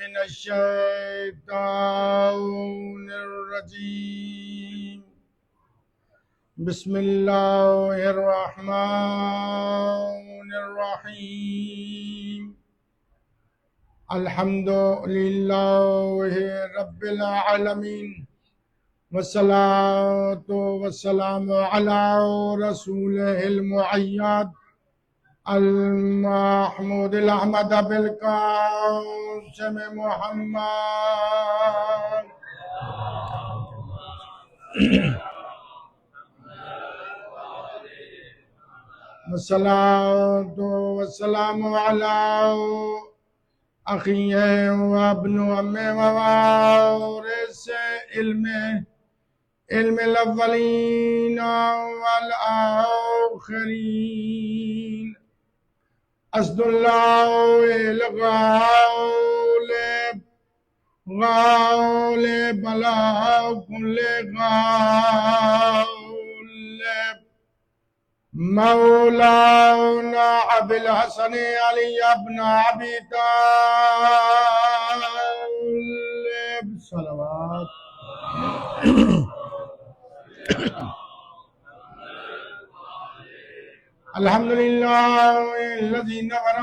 من الشيطان الرجيم بسم الله الرحمن الرحيم الحمد لله رب العالمين والصلاة والسلام على رسوله المؤيد المحمود الأحمد بالقاسم محمد والصلاة والسلام على أخيه وابن أمه ووارث علم الأولين والآخرين أسد الله الغالب غالب على كل غالب مولانا أبي الحسن علي بن أبي طالب صلوات الحمد لله الذي نور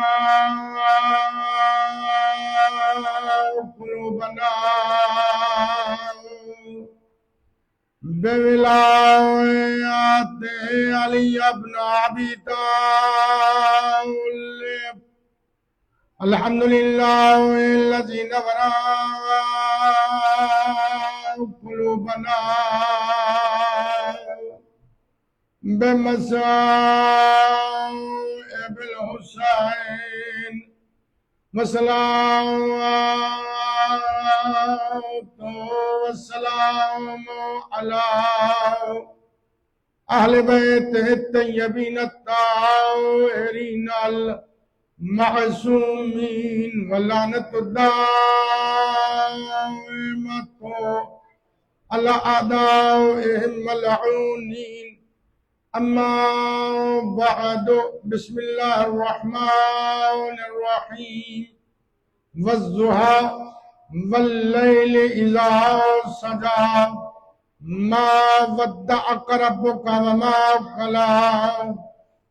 قلوبنا بولاية علي بن أبي طالب الحمد لله الذي نور قلوبنا بمصائب الحسين والسلام على أهل بيته الطيبين الطاهرين المعصومين واللعنة الدائمة على أعدائهم ملعونين أما بعد بسم الله الرحمن الرحيم والضحى والليل إذا سجى ما ودعك ربك وما قلى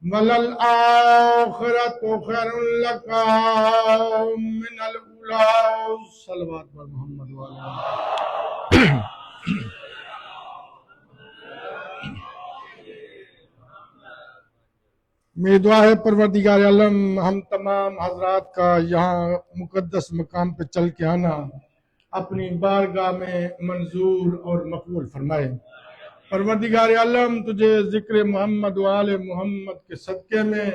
وللآخرة خير لك من الأولى صلوات محمد وعلى آله میری دعا ہے پروردگار عالم ہم تمام حضرات کا یہاں مقدس مقام پہ چل کے آنا اپنی بارگاہ میں منظور اور مقبول فرمائے۔ پروردگار عالم تجھے ذکر محمد و آل محمد کے صدقے میں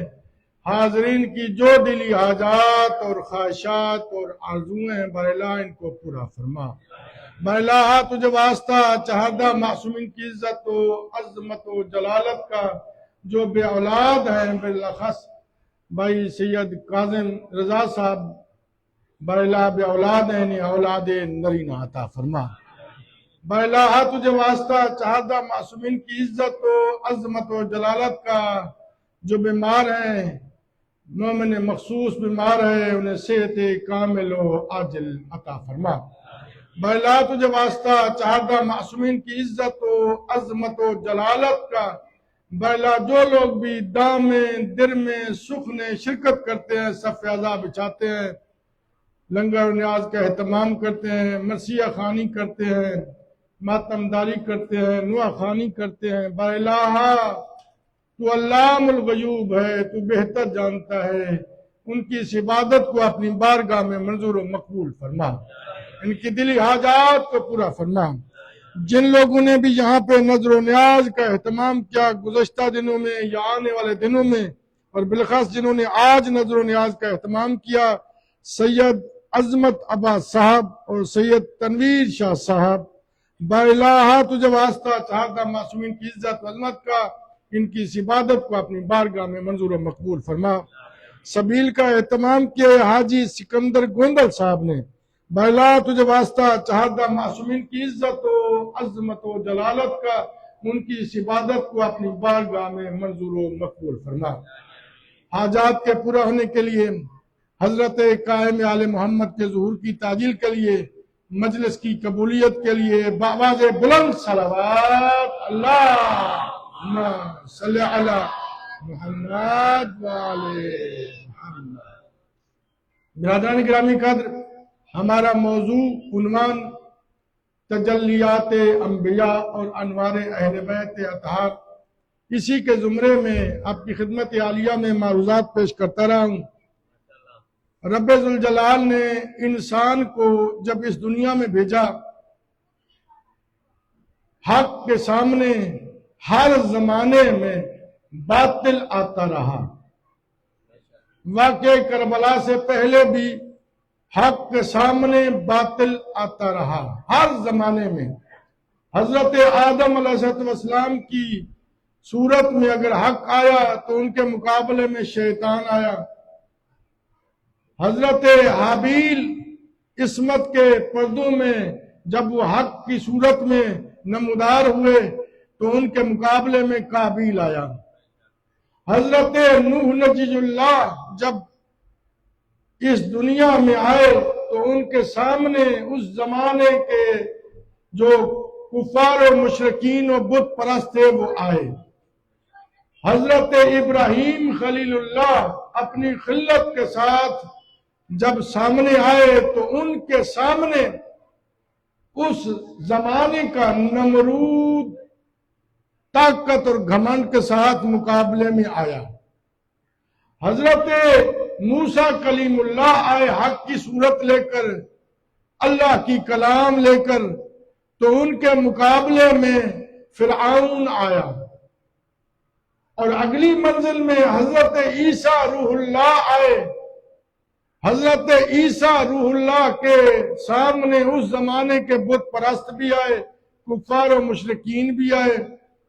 حاضرین کی جو دلی حاجات اور خواہشات اور آرزویں براللہ ان کو پورا فرما۔ براللہ تجھے واسطہ چہردہ معصومین کی عزت و عظمت و جلالت کا جو بے اولاد ہیں بالاخص بھائی سید کاظم رضا صاحب براللہ بے اولاد ہیں انہیں اولاد نرینہ عطا فرما۔ براللہ تجھے واسطہ چہردہ معصومین کی عزت و عظمت و جلالت کا جو بیمار ہیں مومن مخصوص بیمار ہیں انہیں صحت کامل و عاجل عطا فرما۔ براللہ تجھے واسطہ چہردہ معصومین کی عزت و عظمت و جلالت کا براللہ جو لوگ بھی دام میں در میں سکھ میں شرکت کرتے ہیں صف عزا بچھاتے ہیں لنگر و نیاز کا اہتمام کرتے ہیں مرثیہ خوانی کرتے ہیں ماتم داری کرتے ہیں نوح خوانی کرتے ہیں براللہ تو علام الغیوب ہے تو بہتر جانتا ہے ان کی اس عبادت کو اپنی بارگاہ میں منظور و مقبول فرما ان کی دلی حاجات کو پورا فرما۔ جن لوگوں نے بھی یہاں پہ نظر و نیاز کا اہتمام کیا گزشتہ دنوں میں یا آنے والے دنوں میں اور بالخاص جنہوں نے آج نظر و نیاز کا اہتمام کیا سید عظمت عباس صاحب اور سید تنویر شاہ صاحب براللہ تجھے واسطہ چہردہ معصومین کی عزت و عظمت کا ان کی اس عبادت کو اپنی بارگاہ میں منظور و مقبول فرما۔ سبیل کا اہتمام کیا حاجی سکندر گوندل صاحب نے براللہ تجھے واسطہ چہردہ معصومین کی عزت و عظمت و جلالت کا ان کی اس عبادت کو اپنی بارگاہ میں منظور و مقبول فرما۔ حاجات کے پورا ہونے کے لیے حضرت قائم آل محمد کے ظہور کی تعجیل کے لیے، مجلس کی قبولیت کے لیے بآواز بلند صلوات اللہم صلی علی محمد وآل محمد۔ برادران گرامی قدر، ہمارا موضوع عنوان تجلیات انبیاء اور انوار اہل بیت اطہار، اسی کے زمرے میں آپ کی خدمت عالیہ میں معروضات پیش کرتا رہا ہوں۔ رب ذوالجلال نے انسان کو جب اس دنیا میں بھیجا، حق کے سامنے ہر زمانے میں باطل آتا رہا۔ واقعہ کربلا سے پہلے بھی حق کے سامنے باطل آتا رہا، ہر زمانے میں۔ حضرت آدم علیہ السلام کی صورت میں اگر حق آیا تو ان کے مقابلے میں شیطان آیا۔ حضرت حابیل عصمت کے پردوں میں جب وہ حق کی صورت میں نمودار ہوئے تو ان کے مقابلے میں قابیل آیا۔ حضرت نوح نجی اللہ جب اس دنیا میں آئے تو ان کے سامنے اس زمانے کے جو کفار و مشرکین و بت پرست تھے وہ آئے۔ حضرت ابراہیم خلیل اللہ اپنی خلت کے ساتھ جب سامنے آئے تو ان کے سامنے اس زمانے کا نمرود طاقت اور گھمنڈ کے ساتھ مقابلے میں آیا۔ حضرت موسیٰ کلیم اللہ آئے حق کی صورت لے کر، اللہ کی کلام لے کر، تو ان کے مقابلے میں فرعون آیا۔ اور اگلی منزل میں حضرت عیسیٰ روح اللہ آئے۔ حضرت عیسیٰ روح اللہ کے سامنے اس زمانے کے بت پرست بھی آئے، کفار و مشرکین بھی آئے،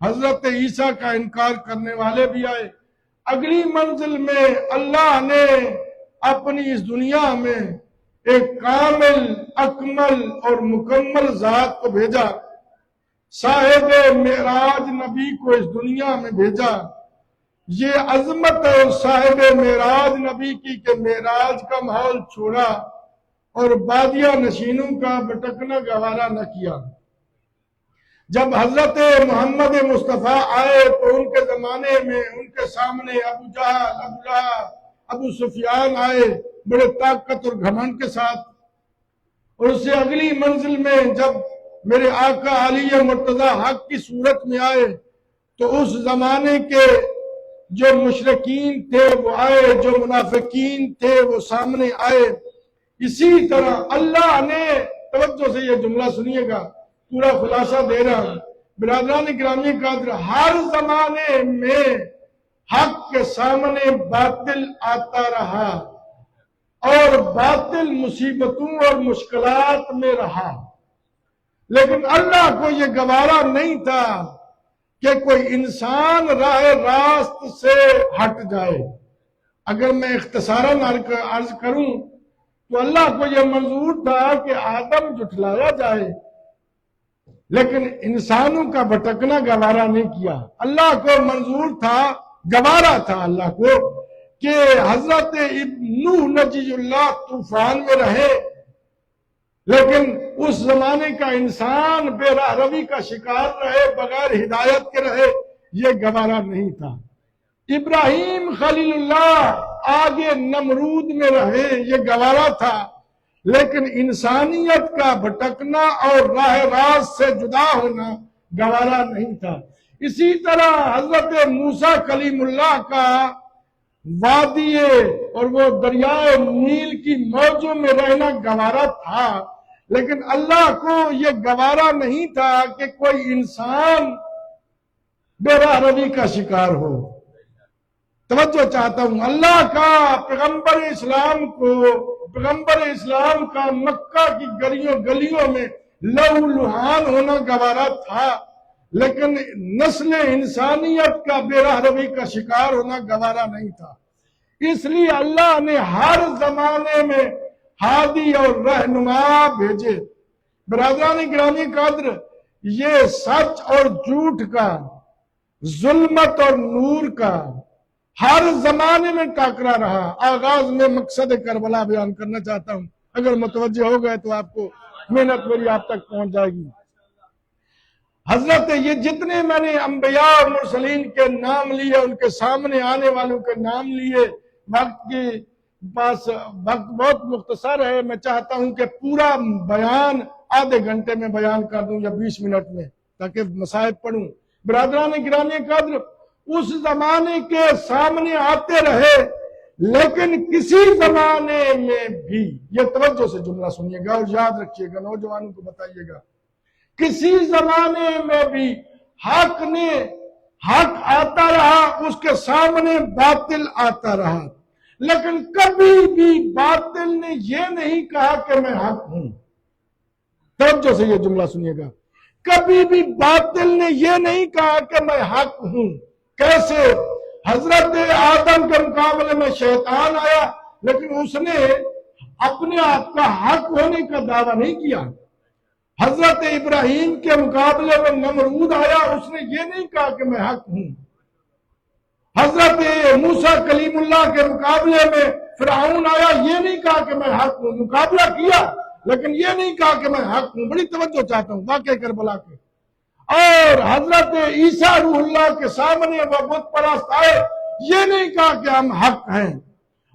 حضرت عیسیٰ کا انکار کرنے والے بھی آئے۔ اگلی منزل میں اللہ نے اپنی اس دنیا میں ایک کامل، اکمل اور مکمل ذات کو بھیجا، صاحب معراج نبی کو اس دنیا میں بھیجا۔ یہ عظمت ہے صاحب معراج نبی کی کہ معراج کا ماحول چھوڑا اور بادیہ نشینوں کا بھٹکنا گوارا نہ کیا۔ جب حضرت محمد مصطفیٰ آئے تو ان کے زمانے میں ان کے سامنے ابو جہل، ابو لہب، ابو سفیان آئے بڑے طاقت اور گھمنڈ کے ساتھ۔ اور اس سے اگلی منزل میں جب میرے آقا علی مرتضی حق کی صورت میں آئے تو اس زمانے کے جو مشرکین تھے وہ آئے، جو منافقین تھے وہ سامنے آئے۔ اسی طرح اللہ نے، توجہ سے یہ جملہ سنیے گا، پورا خلاصہ دے رہا ہوں، برادران گرامی قدر، ہر زمانے میں حق کے سامنے باطل آتا رہا اور باطل مصیبتوں اور مشکلات میں رہا، لیکن اللہ کو یہ گوارا نہیں تھا کہ کوئی انسان راہ راست سے ہٹ جائے۔ اگر میں اختصاراً عرض کروں تو اللہ کو یہ منظور تھا کہ آدم جھٹلایا جائے، لیکن انسانوں کا بھٹکنا گوارا نہیں کیا۔ اللہ کو منظور تھا، گوارا تھا اللہ کو کہ حضرت نوح نجی اللہ طوفان میں رہے، لیکن اس زمانے کا انسان بے راہ روی کا شکار رہے، بغیر ہدایت کے رہے، یہ گوارا نہیں تھا۔ ابراہیم خلیل اللہ آگے نمرود میں رہے، یہ گوارا تھا، لیکن انسانیت کا بھٹکنا اور راہ راست سے جدا ہونا گوارا نہیں تھا۔ اسی طرح حضرت موسیٰ کلیم اللہ کا وادی اور وہ دریائے نیل کی موجوں میں رہنا گوارا تھا، لیکن اللہ کو یہ گوارا نہیں تھا کہ کوئی انسان بے راہ روی کا شکار ہو۔ توجہ چاہتا ہوں، اللہ کا پیغمبر اسلام کا مکہ کی گلیوں میں لہو لہان ہونا گوارا تھا، لیکن نسل انسانیت کا بے راہ روی کا شکار ہونا گوارا نہیں تھا۔ اس لیے اللہ نے ہر زمانے میں ہادی اور رہنما بھیجے۔ برادران گرامی قدر، یہ سچ اور جھوٹ کا، ظلمت اور نور کا، ہر زمانے میں ٹاکرا رہا۔ آغاز میں مقصد کربلا بیان کرنا چاہتا ہوں، اگر متوجہ ہو گئے تو آپ کو محنت میری آپ تک پہنچ جائے گی۔ حضرت یہ جتنے میں نے انبیاء اور مرسلین کے نام لیے، ان کے سامنے آنے والوں کے نام لیے، وقت کے پاس وقت بہت مختصر ہے، میں چاہتا ہوں کہ پورا بیان آدھے گھنٹے میں بیان کر دوں یا 20 منٹ میں، تاکہ مصائب پڑھوں۔ برادران گرامی قدر، اس زمانے کے سامنے آتے رہے، لیکن کسی زمانے میں بھی، یہ توجہ سے جملہ سنیے گا اور یاد رکھیے گا، نوجوانوں کو بتائیے گا، کسی زمانے میں بھی حق آتا رہا، اس کے سامنے باطل آتا رہا، لیکن کبھی بھی باطل نے یہ نہیں کہا کہ میں حق ہوں۔ توجہ سے یہ جملہ سنیے گا، کبھی بھی باطل نے یہ نہیں کہا کہ میں حق ہوں۔ کیسے؟ حضرت آدم کے مقابلے میں شیطان آیا، لیکن اس نے اپنے آپ کا حق ہونے کا دعویٰ نہیں کیا۔ حضرت ابراہیم کے مقابلے میں نمرود آیا، اس نے یہ نہیں کہا کہ میں حق ہوں۔ حضرت موسیٰ کلیم اللہ کے مقابلے میں فرعون آیا، یہ نہیں کہا کہ میں حق ہوں۔ مقابلہ کیا، لیکن یہ نہیں کہا کہ میں حق ہوں۔ بڑی توجہ چاہتا ہوں واقعہ کربلا کے۔ اور حضرت عیسیٰ روح اللہ کے سامنے وہ بت پرست آئے، یہ نہیں کہا کہ ہم حق ہیں۔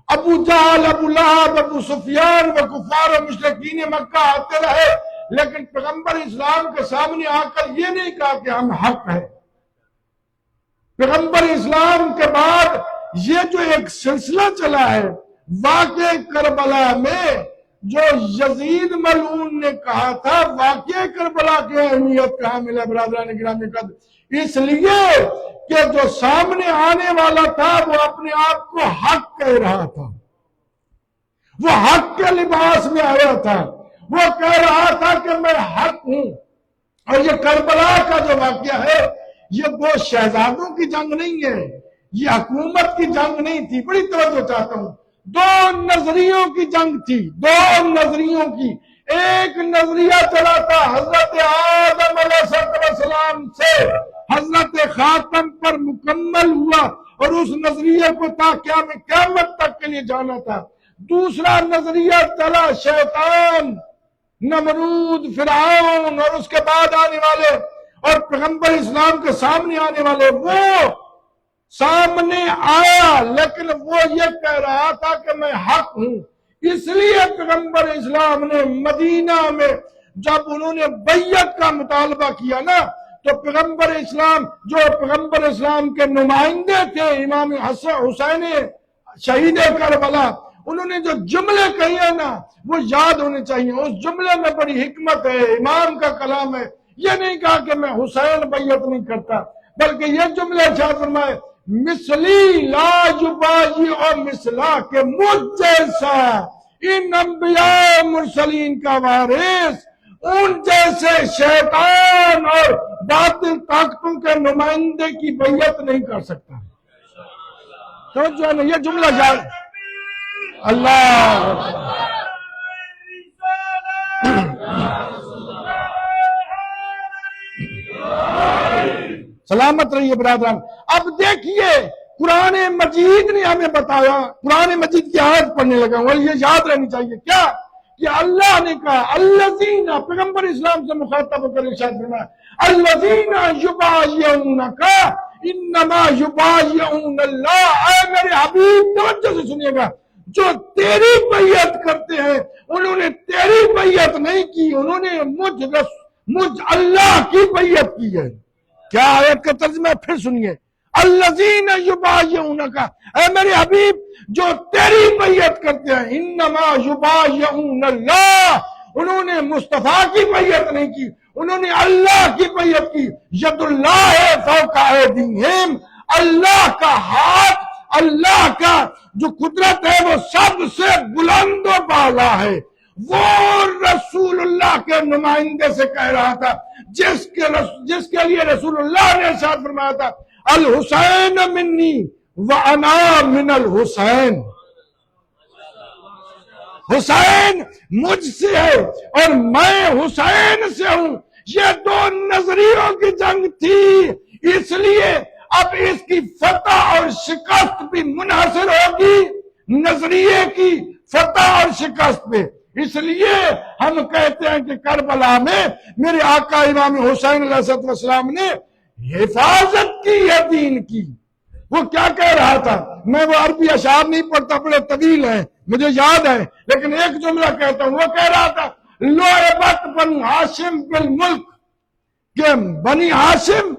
ابو جہل، ابو لہب، ابو سفیان و کفار و مشرکین مکہ آتے رہے، لیکن پیغمبر اسلام کے سامنے آ کر یہ نہیں کہا کہ ہم حق ہیں۔ پیغمبر اسلام کے بعد یہ جو ایک سلسلہ چلا ہے، واقعہ کربلا میں جو یزید ملعون نے کہا تھا، واقعہ کربلا کی اہمیت کہاں ملا برادران گرامی قدر؟ اس لیے کہ جو سامنے آنے والا تھا وہ اپنے آپ کو حق کہہ رہا تھا، وہ حق کے لباس میں آیا تھا، وہ کہہ رہا تھا کہ میں حق ہوں۔ اور یہ کربلا کا جو واقعہ ہے، یہ دو شہزادوں کی جنگ نہیں ہے، یہ حکومت کی جنگ نہیں تھی۔ بڑی توجہ چاہتا ہوں، دو نظریوں کی جنگ تھی، دو نظریوں کی۔ ایک نظریہ چلا تھا حضرت آدم علیہ السلام سے حضرت خاتم پر مکمل ہوا، اور اس نظریے کو تا قیامت تک کے لیے جانا تھا۔ دوسرا نظریہ چلا شیطان، نمرود، فرعون اور اس کے بعد آنے والے اور پیغمبر اسلام کے سامنے آنے والے۔ وہ سامنے آیا، لیکن وہ یہ کہہ رہا تھا کہ میں حق ہوں۔ اس لیے پیغمبر اسلام نے مدینہ میں جب انہوں نے بیعت کا مطالبہ کیا نا، تو پیغمبر اسلام کے نمائندے تھے امام حسین شہید کربلا، انہوں نے جو جملے کہے نا وہ یاد ہونے چاہیے۔ اس جملے میں بڑی حکمت ہے، امام کا کلام ہے۔ یہ نہیں کہا کہ میں حسین بیعت نہیں کرتا، بلکہ یہ جملے ارشاد فرمائے، مثلی لا یبائی اور مثلا، کہ مجھ جیسا ان انبیاء مرسلین کا وارث ان جیسے شیطان اور باطل طاقتوں کے نمائندے کی بیعت نہیں کر سکتا۔ تو جو ہے نا یہ جملہ یاد، اللہ سلامت رہیے برادران۔ اب دیکھیے قرآن مجید نے ہمیں بتایا، قرآن مجید کی آیت پڑھنے لگا ہوں، اور یہ یاد رہنی چاہیے کیا کہ اللہ نے کہا الذین، پیغمبر اسلام سے مخاطب ہو کر ارشاد فرمایا، الذین یبایعونک انما یبایعون اللہ۔ اے میرے حبیب توجہ سے سنیے گا، جو تیری بیعت کرتے ہیں انہوں نے تیری بیعت نہیں کی، انہوں نے مجھ اللہ کی بیعت کی ہے۔ کیا آیت کا ترجمہ پھر سنیے، الذین یبایعونک، اے میرے حبیب جو تیری بیعت کرتے ہیں، انما یبایعون اللہ، انہوں نے مصطفیٰ کی بیعت نہیں کی، انہوں نے اللہ کی بیعت کی۔ ید اللہ فوق ایدیہم، اللہ کا ہاتھ، اللہ کا جو قدرت ہے وہ سب سے بلند و بالا ہے۔ وہ رسول اللہ کے نمائندے سے کہہ رہا تھا جس کے لیے رسول اللہ نے ارشاد فرمایا تھا، الحسین منی وانا من الحسین، حسین مجھ سے ہے اور میں حسین سے ہوں۔ یہ دو نظریوں کی جنگ تھی، اس لیے اب اس کی فتح اور شکست بھی منحصر ہوگی نظریے کی فتح اور شکست پہ. اس لیے ہم کہتے ہیں کہ کربلا میں میرے آقا امام حسین علیہ السلام نے حفاظت کی ہے دین کی. وہ کیا کہہ رہا تھا؟ میں وہ عربی اشعار نہیں پڑھتا، بڑے طویل ہیں، مجھے یاد ہے، لیکن ایک جملہ کہتا ہوں. وہ کہہ رہا تھا لعبت بنو ہاشم بالملک، کہ بنی ہاشم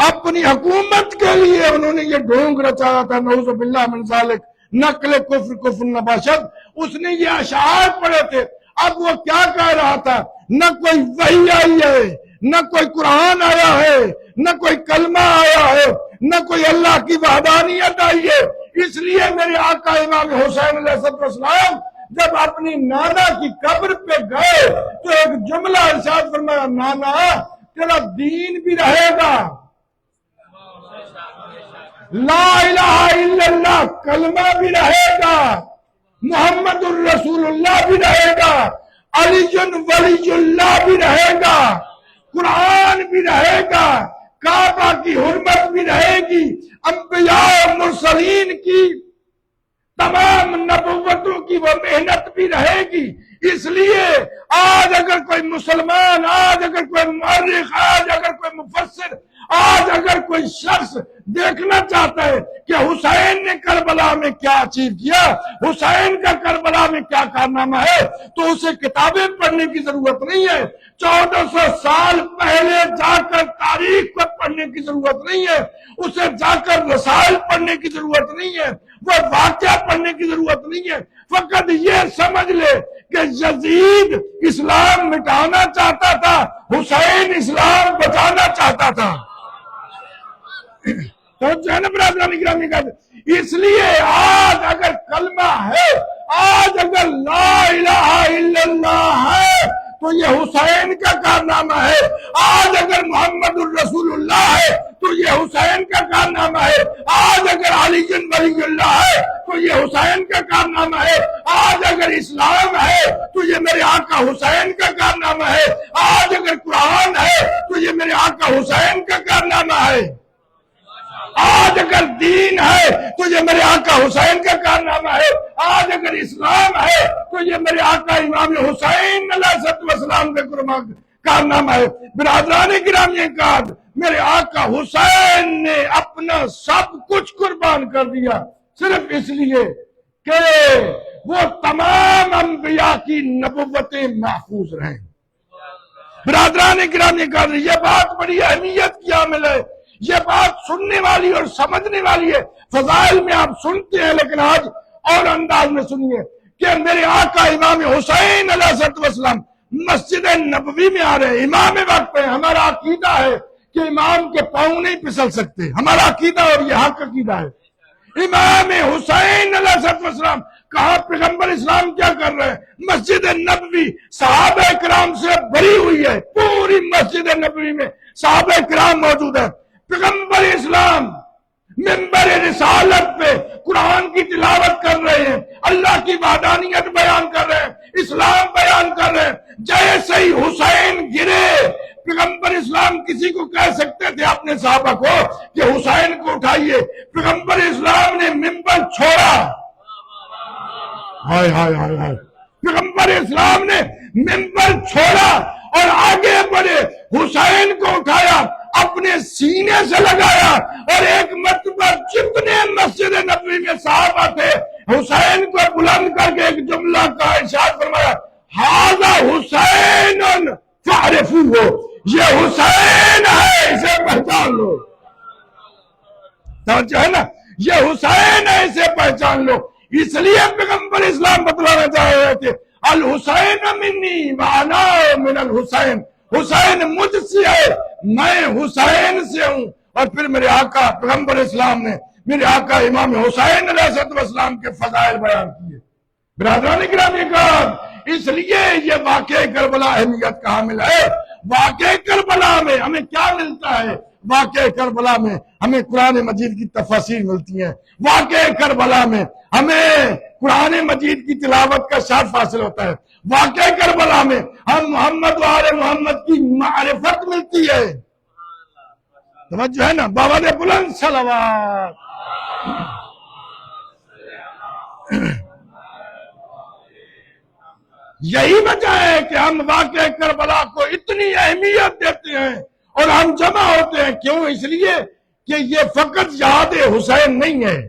اپنی حکومت کے لیے انہوں نے یہ ڈھونگ رچایا تھا، نعوذ باللہ من ذالک، نقل کفر کفر نباشد. اس نے یہ اشعار پڑھے تھے. اب وہ کیا کہہ رہا تھا؟ نہ کوئی وحی آئی ہے، نہ کوئی قرآن آیا ہے، نہ کوئی کلمہ آیا ہے، نہ کوئی اللہ کی وحدانیت آئی ہے. اس لیے میرے آقا امام حسین علیہ السلام جب اپنی نانا کی قبر پہ گئے تو ایک جملہ ارشاد فرمایا، نانا تیرا دین بھی رہے گا، لا الہ الا اللہ کلمہ بھی رہے گا، محمد الرسول اللہ بھی رہے گا، علی ولی اللہ بھی رہے گا، قرآن بھی رہے گا، کعبہ کی حرمت بھی رہے گی، انبیاء و مرسلین کی تمام نبوتوں کی وہ محنت بھی رہے گی. اس لیے آج اگر کوئی مسلمان، آج اگر کوئی مورخ، آج اگر کوئی مفسر، آج اگر کوئی شخص دیکھنا چاہتا ہے کہ حسین نے کربلا میں کیا اچیو کیا، حسین کا کربلا میں کیا کارنامہ ہے، تو اسے کتابیں پڑھنے کی ضرورت نہیں ہے. 1400 سال پہلے جا کر تاریخ کو پڑھنے کی ضرورت نہیں ہے، اسے جا کر رسائل پڑھنے کی ضرورت نہیں ہے، وہ واقعہ پڑھنے کی ضرورت نہیں ہے. فقط یہ سمجھ لے کہ یزید اسلام مٹانا چاہتا تھا، حسین اسلام بچانا چاہتا تھا. تو برادران گرامی کا اس لیے آج اگر کلمہ ہے، آج اگر لا الہ الا اللہ ہے تو یہ حسین کا کارنامہ ہے. آج اگر محمد الرسول اللہ ہے تو یہ حسین کا کارنامہ ہے. آج اگر علی ولی اللہ ہے تو یہ حسین کا کارنامہ ہے. آج اگر اسلام ہے تو یہ میرے آقا حسین کا کارنامہ ہے. آج اگر قرآن ہے تو یہ میرے آقا حسین کا کارنامہ ہے. آج اگر دین ہے تو یہ میرے آقا حسین کا کارنامہ ہے. آج اگر اسلام ہے تو یہ میرے آقا امام حسین علیہ السلام کا کارنامہ ہے. برادران گرامی کا میرے آقا حسین نے اپنا سب کچھ قربان کر دیا صرف اس لیے کہ وہ تمام انبیاء کی نبوتیں محفوظ رہیں. برادران گرامی کا یہ بات بڑی اہمیت کی حامل ہے. یہ بات سننے والی اور سمجھنے والی ہے. فضائل میں آپ سنتے ہیں لیکن آج اور انداز میں سنیے کہ میرے آقا امام حسین علیہ السلام مسجد نبوی میں آ رہے ہیں امام وقت پہ. ہمارا عقیدہ ہے کہ امام کے پاؤں نہیں پھسل سکتے، ہمارا عقیدہ اور یہ حق عقیدہ ہے. امام حسین علیہ السلام کہاں پیغمبر اسلام کیا کر رہے ہیں؟ مسجد نبوی صحابہ کرام سے بھری ہوئی ہے. پوری مسجد نبوی میں صحابہ کرام موجود ہیں. پیغمبر اسلام منبر رسالت پہ قرآن کی تلاوت کر رہے ہیں، اللہ کی وحدانیت بیان کر رہے ہیں، اسلام بیان کر رہے ہیں. جیسے ہی حسین گرے پیغمبر اسلام کسی کو کہہ سکتے تھے اپنے صحابہ کو کہ حسین کو اٹھائیے. پیغمبر اسلام نے منبر چھوڑا. ہائے ہائے ہائے ہائے. پیغمبر اسلام نے منبر چھوڑا اور آگے بڑھے، حسین کو اٹھایا، اپنے سینے سے لگایا اور ایک مرتبہ جتنے مسجد نبوی میں صحابہ تھے حسین کو بلند کر کے ایک جملہ کا ارشاد فرمایا، ھذا حسین فاعرفوہ، یہ حسین ہے اسے پہچان لو. جو ہے نا یہ حسین ہے اسے پہچان لو. اس لیے پیغمبر اسلام بتلانا چاہ رہے تھے الحسین منی وانا من الحسین، حسین مجھ سے ہے میں حسین سے ہوں. اور پھر میرے آقا پیغمبر اسلام نے میرے آقا امام حسین علیہ السلام کے فضائل بیان کیے. برادران گرامی کا اس لیے یہ واقعہ کربلا اہمیت کا حامل ہے. واقعہ کربلا میں ہمیں کیا ملتا ہے؟ واقعہ کربلا میں ہمیں قرآن مجید کی تفاسیر ملتی ہیں. واقعہ کربلا میں ہمیں قرآن مجید کی تلاوت کا شرف حاصل ہوتا ہے. واقعہ کربلا میں ہم محمد و آل محمد کی معرفت ملتی ہے. توجہ ہے نا؟ باوجہ بلند صلوات. یہی وجہ ہے کہ ہم واقعہ کربلا کو اتنی اہمیت دیتے ہیں اور ہم جمع ہوتے ہیں. کیوں؟ اس لیے کہ یہ فقط یاد حسین نہیں ہے.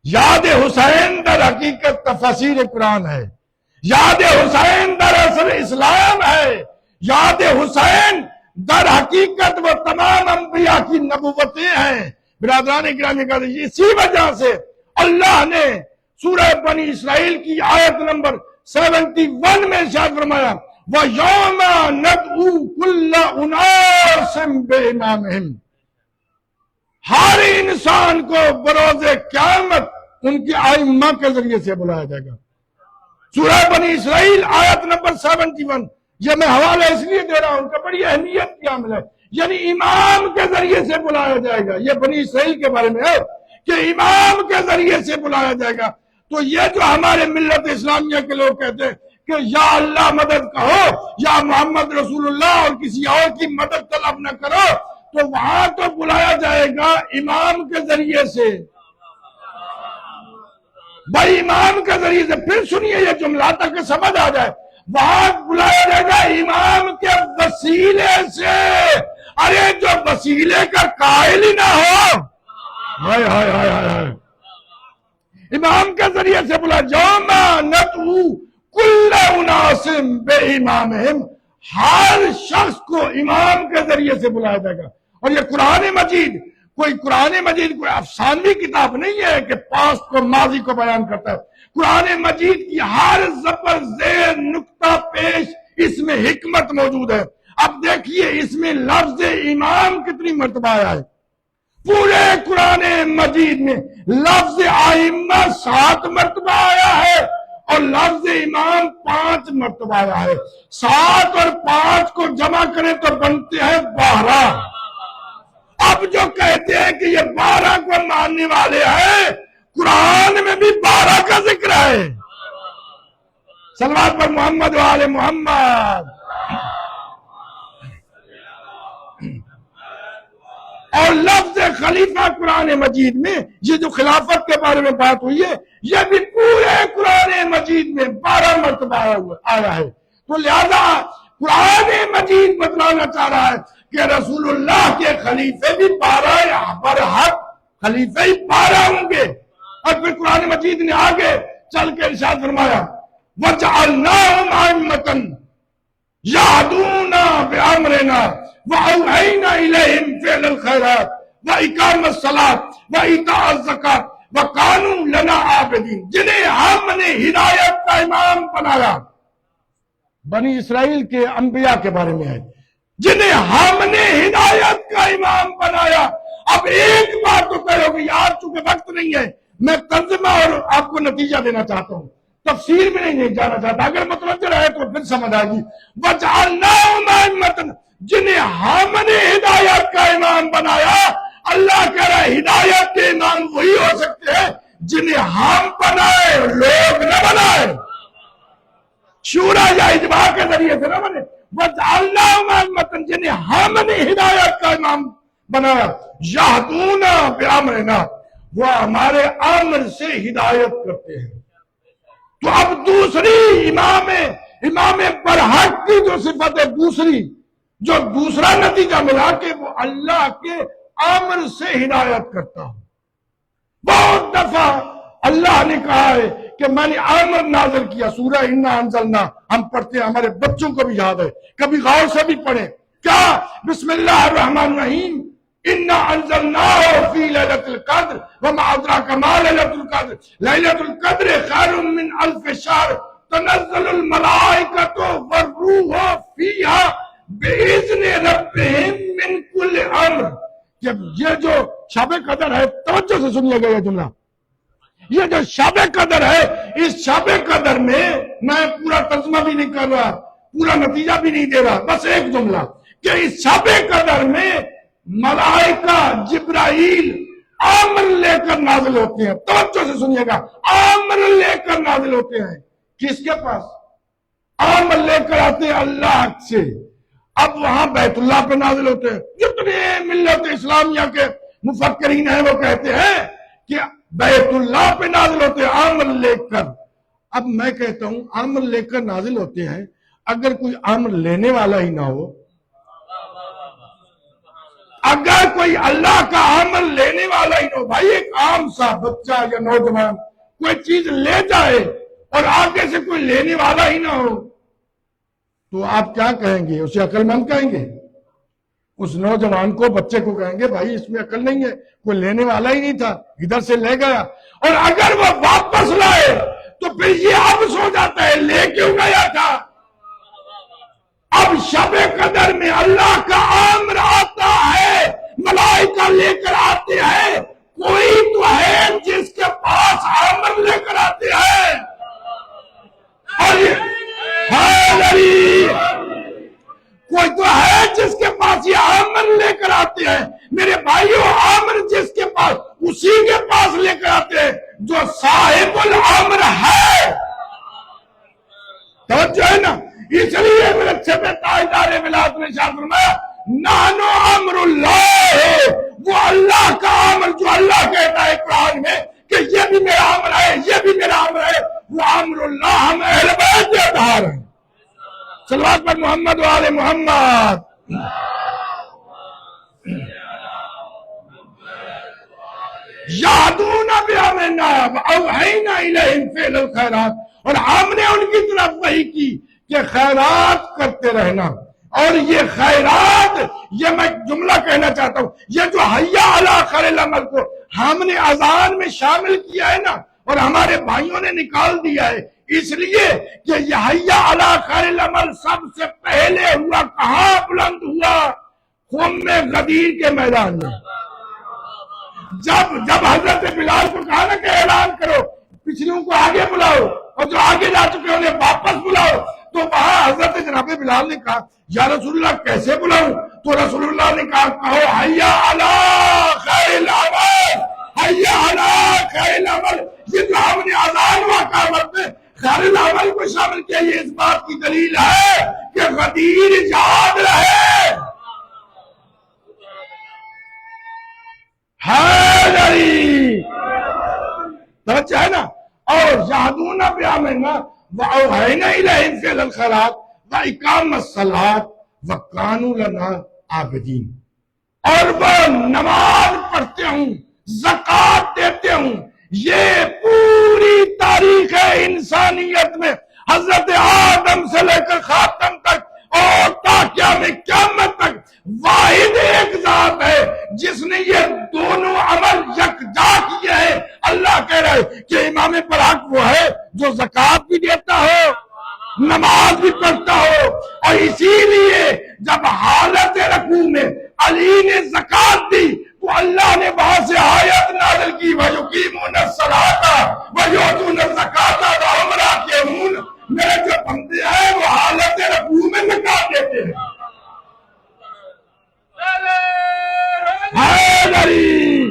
یاد حسین در حقیقت تفسیر قرآن ہے. یاد حسین در اصل اسلام ہے. یاد حسین در حقیقت وہ تمام انبیاء کی نبوتیں ہیں. برادران گرامی کا اسی وجہ سے اللہ نے سورہ بنی اسرائیل کی آیت نمبر 71 میں ارشاد فرمایا وَيَوْمَ نَدْعُو كُلَّ أُنَاسٍ بِإِمَامِهِمْ. ہر انسان کو بروز قیامت ان کی ائمہ کے ذریعے سے بلایا جائے گا. سورہ بنی اسرائیل آیت نمبر 71. یہ میں حوالہ اس لیے دے رہا ہوں کہ بڑی اہمیت کی عمل ہے. یعنی امام کے ذریعے سے بلایا جائے گا. یہ بنی اسرائیل کے بارے میں ہے کہ امام کے ذریعے سے بلایا جائے گا. تو یہ جو ہمارے ملت اسلامیہ کے لوگ کہتے ہیں کہ یا اللہ مدد کہو یا محمد رسول اللہ اور کسی اور کی مدد طلب نہ کرو، تو وہاں تو بلایا جائے گا امام کے ذریعے سے. بھائی امام کے ذریعے سے. پھر سنیے یہ جملہ تک سمجھ آ جائے. وہاں بلایا جائے گا امام کے وسیلے سے. ارے جو وسیلے کا قائل ہی نہ ہو. ہائے ہائے ہائے ہائے. امام کے ذریعے سے بلا یوم ندعو کل اناس بامامہم. ہر شخص کو امام کے ذریعے سے بلایا جائے گا. اور یہ قرآن مجید کوئی افسانوی کتاب نہیں ہے کہ پاسٹ کو ماضی کو بیان کرتا ہے. قرآن مجید کی ہر زبر زیر نقطہ پیش اس میں حکمت موجود ہے. اب دیکھیے اس میں لفظ امام کتنی مرتبہ آیا ہے. پورے قرآن مجید میں لفظ ائمہ 7 مرتبہ آیا ہے اور لفظ امام 5 مرتبہ آیا ہے. 7 اور 5 کو جمع کریں تو بنتے ہیں 12. اب جو کہتے ہیں کہ یہ 12 کو ماننے والے ہیں، قرآن میں بھی 12 کا ذکر ہے. صلوات پر محمد و آل محمد. اور لفظ خلیفہ قرآن مجید میں یہ جو خلافت کے بارے میں بات ہوئی ہے یہ بھی پورے قرآن مجید میں 12 مرتبہ آیا ہے. تو لہذا قرآن مجید بتلانا چاہ رہا ہے کہ رسول اللہ کے خلیفے بھی 12 یا برحق خلیفے ہی 12 ہوں گے. اور پھر قرآن مجید نے آگے چل کے ارشاد فرمایا وَجَعَلْنَاهُمْ أَئِمَّةً يَهْدُونَ بِأَمْرِنَا وَأَوْحَيْنَا إِلَيْهِمْ فِعْلَ الْخَيْرَاتِ وَإِقَامَ الصَّلَاةِ وَإِيتَاءَ الزَّكَاةِ وَكَانُوا لَنَا عَابِدِينَ. جنہیں ہم نے ہدایت کا امام بنایا. بنی اسرائیل کے انبیاء کے بارے میں ہے جنہیں ہم نے ہدایت کا امام بنایا. اب ایک بات تو کہو گے یار چونکہ وقت نہیں ہے میں ترجمہ اور آپ کو نتیجہ دینا چاہتا ہوں، تفسیر میں نہیں جانا چاہتا. اگر متوجہ رہے تو پھر سمجھ آئے گی. وَجَعَلْنَاهُمْ أَئِمَّةً جنہیں ہم نے ہدایت کا امام بنایا. اللہ کہہ رہا ہے ہدایت کے امام وہی ہو سکتے ہیں جنہیں ہم بنائے، لوگ نہ بنائے. شورا یا اجماع کے ذریعے سے نہ بنے. وَجَعَلْنَاهُمْ أَئِمَّةً جنہیں ہم نے ہدایت کا امام بنایا. يَهْدُونَ بِأَمْرِنَا وہ ہمارے امر سے ہدایت کرتے ہیں. تو اب دوسری امام برحق کی جو صفت ہے، جو دوسرا نتیجہ ملا کہ وہ اللہ کے امر سے ہدایت کرتا ہوں. بہت دفعہ اللہ نے کہا ہے کہ میں نے امر نازل کیا. سورہ انا انزلنا ہم پڑھتے ہیں، ہمارے بچوں کو بھی یاد ہے، کبھی غور سے بھی پڑھیں. کیا؟ بسم اللہ الرحمن الرحیم انا انزلناہ فی لیلۃ القدر وما ادراک ما لیلۃ القدر لیلۃ القدر خیر من الف شہر تنزل الملائکۃ والروح فیہا باذن ربہم من کل امر. جب یہ جو شب قدر ہے، توجہ سے سنیے گا یہ جملہ، یہ جو شب قدر ہے، اس شب قدر میں میں پورا ترجمہ بھی نہیں کر رہا، پورا نتیجہ بھی نہیں دے رہا، بس ایک جملہ کہ اس شب قدر میں ملائکہ جبرائیل امر لے کر نازل ہوتے ہیں. توجہ سے سنیے گا، امر لے کر نازل ہوتے ہیں. کس کے پاس؟ امر لے کر آتے ہیں اللہ سے. اب وہاں بیت اللہ پہ نازل ہوتے ہیں. جتنے ملت اسلامیہ کے مفکرین ہیں وہ کہتے ہیں کہ بیت اللہ پہ نازل ہوتے ہیں امر لے کر. اب میں کہتا ہوں امر لے کر نازل ہوتے ہیں، اگر کوئی امر لینے والا ہی نہ ہو، اگر کوئی اللہ کا امر لینے والا ہی نہ ہو، بھائی ایک عام سا بچہ یا نوجوان کوئی چیز لے جائے اور آگے سے کوئی لینے والا ہی نہ ہو تو آپ کیا کہیں گے؟ اسے عقل مند کہیں گے؟ اس نوجوان کو، بچے کو کہیں گے بھائی اس میں عقل نہیں ہے، کوئی لینے والا ہی نہیں تھا، ادھر سے لے گیا. اور اگر وہ واپس لائے تو پھر یہ افسوس ہو جاتا ہے لے کیوں گیا تھا. اب شب قدر میں اللہ کا امر آتا ہے، ملائکہ لے کر آتے ہیں، کوئی تو ہے جس کے پاس امر لے کر آتے ہیں. اور کوئی تو ہے جس کے پاس یہ امر لے کر آتے ہیں. میرے بھائیوں، امر جس کے پاس، اسی کے پاس لے کر آتے ہیں جو صاحب الامر ہے. توجہ ہے نا؟ اس لیے میرے چھپے تاجدار ملاد نے ارشاد فرمایا نحن امر اللہ ہے، وہ اللہ کا امر جو اللہ کہتا ہے قرآن میں کہ یہ بھی میرا امر ہے، یہ بھی میرا امر ہے، وہ امر اللہ. ہم اہل بیت کے ادھار ہیں. صلوات پر محمد و آل محمد. یہدون بامرنا واوحینا الیہم فعل الخیرات، اور ہم نے ان کی طرف وحی کی کہ خیرات کرتے رہنا. اور یہ خیرات، یہ میں جملہ کہنا چاہتا ہوں، یہ جو حیا علی خیر العمل کو ہم نے اذان میں شامل کیا ہے نا، اور ہمارے بھائیوں نے نکال دیا ہے، اس لیے کہ یہ حیا علی خیر العمل سب سے پہلے ہوا کہاں بلند ہوا؟ خم غدیر کے میدان میں. جب حضرت بلال کو کہا نا کہ اعلان کرو، پچھلوں کو آگے بلاؤ اور جو آگے جا چکے انہیں واپس بلاؤ، تو وہاں حضرت جناب بلال نے کہا یا رسول اللہ کیسے بلاؤں؟ تو رسول اللہ نے کہا کہو حیا علی خیر العمل، حیا علی خیر العمل. یہ جو ہم نے اذان واقع میں خیر العمل کو شامل کیا، یہ اس بات کی دلیل ہے کہ غدیر یاد رہے. حیدری توجہ ہے نا. اور یہدون بامرنا واوحینا الیہم فعل الخیرات واقام الصلاۃ وکانوا لنا عابدین. اور وہ نماز پڑھتے ہوں، زکوٰۃ دیتے ہوں. یہ پوری تاریخ انسانیت میں حضرت آدم سے لے کر خاتم تک اور تا قیامت تک واحد ایک ذات ہے جس نے یہ دونوں عمل یکجا کیے ہیں. اللہ کہہ رہا ہے کہ امام پر حق وہ ہے جو زکوٰۃ بھی دیتا ہو، نماز بھی پڑھتا ہو. اور اسی لیے جب حالت رکوع میں علی نے زکوٰۃ دی تو اللہ نے وہاں سے آیت نازل کی وَيُقِيمُونَ الصَّلَاةَ وَيُؤْتُونَ الزَّكَاةَ وَهُمْ رَاكِعُونَ. میرے جو بندے ہیں وہ حالت رکوع میں زکوٰۃ دیتے ہیں. حیدری.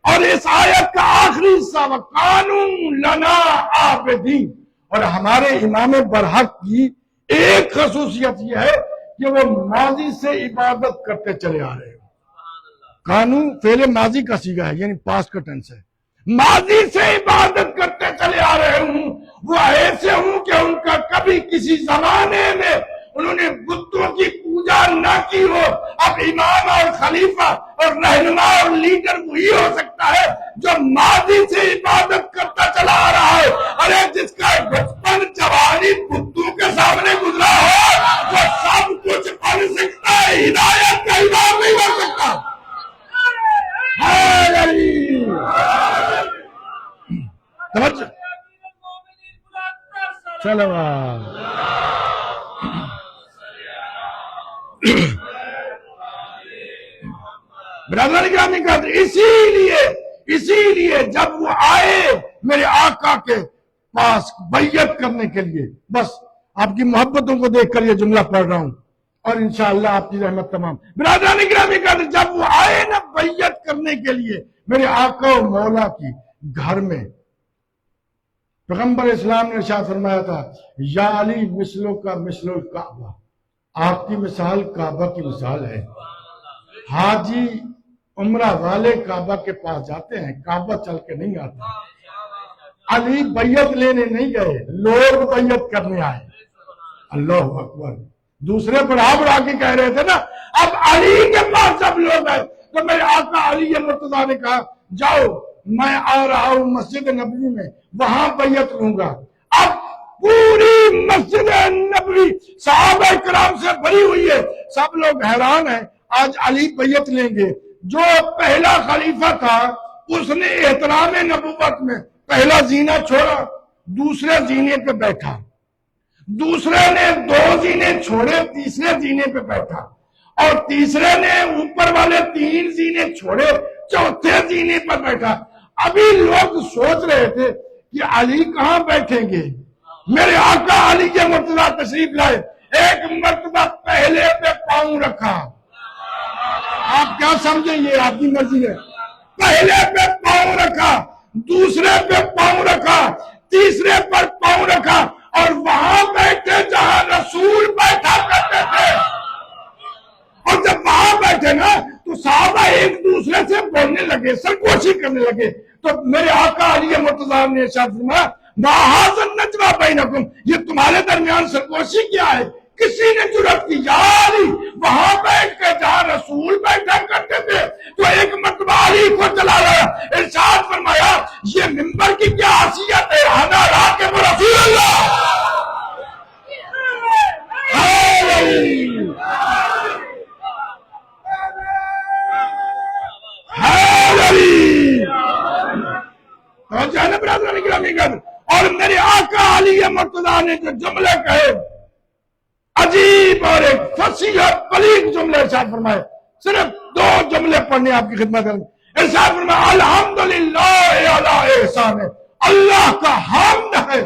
اور اس آیت کا آخری حصہ وَقَانُوا لَنَا عَابِدِينَ. اور ہمارے امام برحق کی ایک خصوصیت یہ ہے کہ وہ ماضی سے عبادت کرتے چلے آ رہے ہیں. قانون فعل ماضی کا صیغہ ہے، یعنی پاسٹ کا ٹینس ہے. ماضی سے عبادت کرتے چلے آ رہے ہوں. وہ ایسے ہوں کہ ان کا کبھی کسی زمانے میں انہوں نے بتوں کی پوجا نہ کی ہو. اب امام اور خلیفہ اور رہنما اور لیڈر وہی ہو سکتا ہے جو ماضی سے عبادت کرتا چلا آ رہا ہے. ارے جس کا بچپن جوانی بتوں کے سامنے گزرا ہو وہ سب کچھ بن سکتا ہے، ہدایت کا امام نہیں بن سکتا. چلو برادران گرامی قدر، اسی لیے جب وہ آئے میرے آقا کے پاس بیعت کرنے کے لیے، بس آپ کی محبتوں کو دیکھ کر یہ جملہ پڑھ رہا ہوں اور انشاءاللہ آپ کی رحمت تمام. برادران گرامی قدر، جب وہ آئے نا بیعت کرنے کے لیے میرے آقا و مولا کی گھر میں، پیغمبر اسلام نے ارشاد فرمایا تھا یا علی مثلو کا مثل الکعبہ، آپ کی مثال کعبہ کی مثال ہے. حاجی عمرہ والے کعبہ کے پاس جاتے ہیں، کعبہ چل کے نہیں آتا. علی بیعت لینے نہیں گئے، لوگ بیعت کرنے آئے. اللہ اکبر. دوسرے بڑھا کے کہہ رہے تھے نا، اب علی کے پاس جب لوگ آئے تو میرے آقا علی مرتضیٰ نے کہا جاؤ میں آ رہا ہوں مسجد نبوی میں، وہاں بیعت لوں گا. اب پوری مسجد نبوی صحابہ کرام سے بھری ہوئی ہے، سب لوگ حیران ہیں آج علی بیعت لیں گے. جو پہلا خلیفہ تھا اس نے احترام نبوت میں پہلا زینہ چھوڑا، دوسرے زینے پہ بیٹھا، دوسرے نے 2 زینے چھوڑے، تیسرے زینے پہ بیٹھا، اور تیسرے نے اوپر والے 3 زینے چھوڑے، چوتھے زینے پر بیٹھا. ابھی لوگ سوچ رہے تھے کہ علی کہاں بیٹھیں گے. میرے آقا علی کے مرتضیٰ تشریف لائے، ایک مرتبہ پہلے پہ پاؤں رکھا. آپ کیا سمجھیں، یہ آپ کی مرضی ہے. پہلے پہ پاؤں رکھا، دوسرے پہ پاؤں رکھا، تیسرے پر پاؤں رکھا، اور وہاں بیٹھے جہاں رسول بیٹھا کرتے تھے. اور جب وہاں بیٹھے نا تو صحابہ ایک دوسرے سے بولنے لگے، سرگوشی کرنے لگے. تو میرے آقا علی مرتضیٰ نے ارشاد فرمایا ما ھذا النجوی بینکم، یہ تمہارے درمیان سرگوشی کیا ہے؟ کسی نے جرأت کی یا علی وہاں بیٹھ کے جہاں رسول بیٹھا کرتے تھے. تو ایک مرتبہ علی کو چلا لایا، ارشاد فرمایا یہ منبر کی کیا حیثیت ہے، انا راکب رسول اللہ. اور میرے آقا علی مرتضیٰ نے جو جملے کہے عجیب اور ایک فصیح اور بلیغ جملے ارشاد فرمائے. صرف 2 جملے پڑھنے آپ کی خدمت کریں. ارشاد فرمایا الحمدللہ علی احسانہ، اللہ کا حمد ہے